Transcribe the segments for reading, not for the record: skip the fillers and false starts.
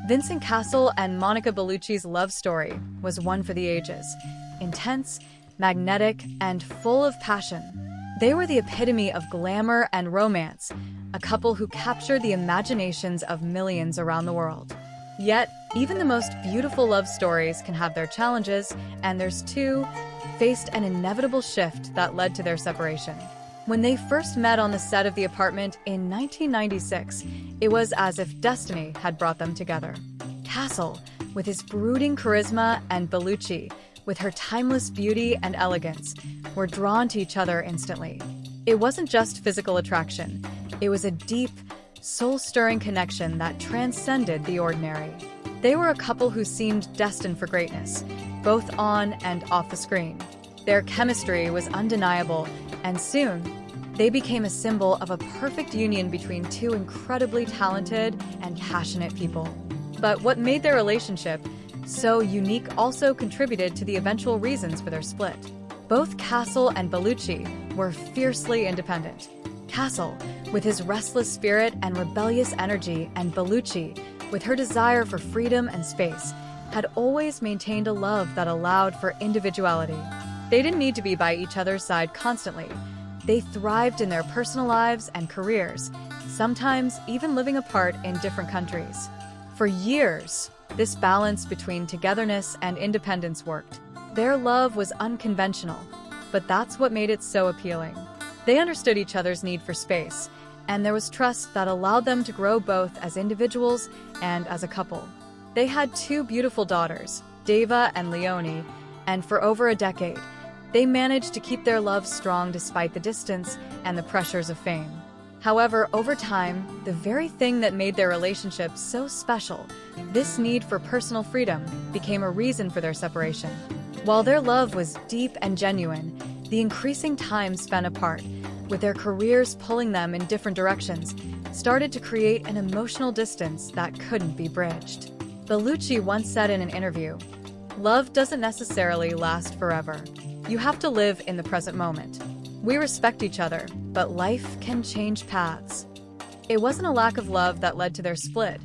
Vincent Cassel and Monica Bellucci's love story was one for the ages. Intense, magnetic, and full of passion. They were the epitome of glamour and romance, a couple who captured the imaginations of millions around the world. Yet, even the most beautiful love stories can have their challenges, and theirs too faced an inevitable shift that led to their separation. When they first met on the set of the apartment in 1996, it was as if destiny had brought them together. Cassel, with his brooding charisma, and Bellucci, with her timeless beauty and elegance, were drawn to each other instantly. It wasn't just physical attraction. It was a deep, soul-stirring connection that transcended the ordinary. They were a couple who seemed destined for greatness, both on and off the screen. Their chemistry was undeniable, and soon, they became a symbol of a perfect union between two incredibly talented and passionate people. But what made their relationship so unique also contributed to the eventual reasons for their split. Both Cassel and Bellucci were fiercely independent. Cassel, with his restless spirit and rebellious energy, and Bellucci, with her desire for freedom and space, had always maintained a love that allowed for individuality. They didn't need to be by each other's side constantly. They thrived in their personal lives and careers, sometimes even living apart in different countries. For years, this balance between togetherness and independence worked. Their love was unconventional, but that's what made it so appealing. They understood each other's need for space, and there was trust that allowed them to grow both as individuals and as a couple. They had two beautiful daughters, Deva and Leonie, and for over a decade, they managed to keep their love strong despite the distance and the pressures of fame. However, over time, the very thing that made their relationship so special, this need for personal freedom, became a reason for their separation. While their love was deep and genuine, the increasing time spent apart, with their careers pulling them in different directions, started to create an emotional distance that couldn't be bridged. Bellucci once said in an interview, "Love doesn't necessarily last forever. You have to live in the present moment. We respect each other, but life can change paths." It wasn't a lack of love that led to their split,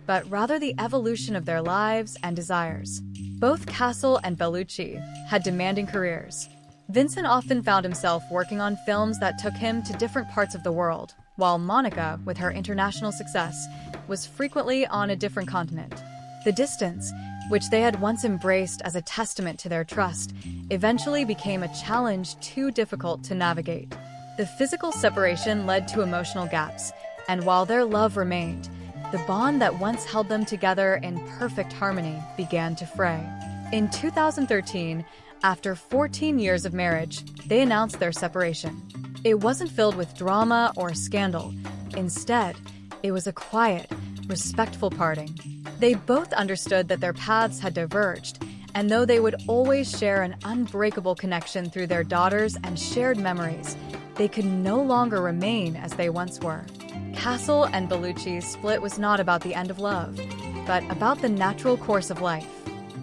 but rather the evolution of their lives and desires. Both Cassel and Bellucci had demanding careers. Vincent often found himself working on films that took him to different parts of the world, while Monica, with her international success, was frequently on a different continent. The distance, which they had once embraced as a testament to their trust, eventually became a challenge too difficult to navigate. The physical separation led to emotional gaps, and while their love remained, the bond that once held them together in perfect harmony began to fray. In 2013, after 14 years of marriage, they announced their separation. It wasn't filled with drama or scandal. Instead, it was a quiet, respectful parting. They both understood that their paths had diverged, and though they would always share an unbreakable connection through their daughters and shared memories, they could no longer remain as they once were. Cassel and Bellucci's split was not about the end of love, but about the natural course of life.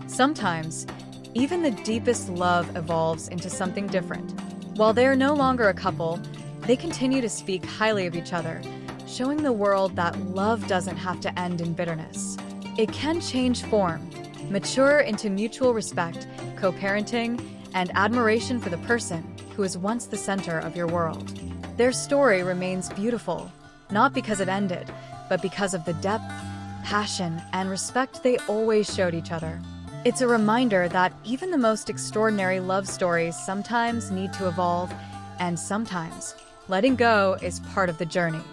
Sometimes, even the deepest love evolves into something different. While they are no longer a couple, they continue to speak highly of each other, showing the world that love doesn't have to end in bitterness. It can change form, mature into mutual respect, co-parenting, and admiration for the person who was once the center of your world. Their story remains beautiful, not because it ended, but because of the depth, passion, and respect they always showed each other. It's a reminder that even the most extraordinary love stories sometimes need to evolve, and sometimes letting go is part of the journey.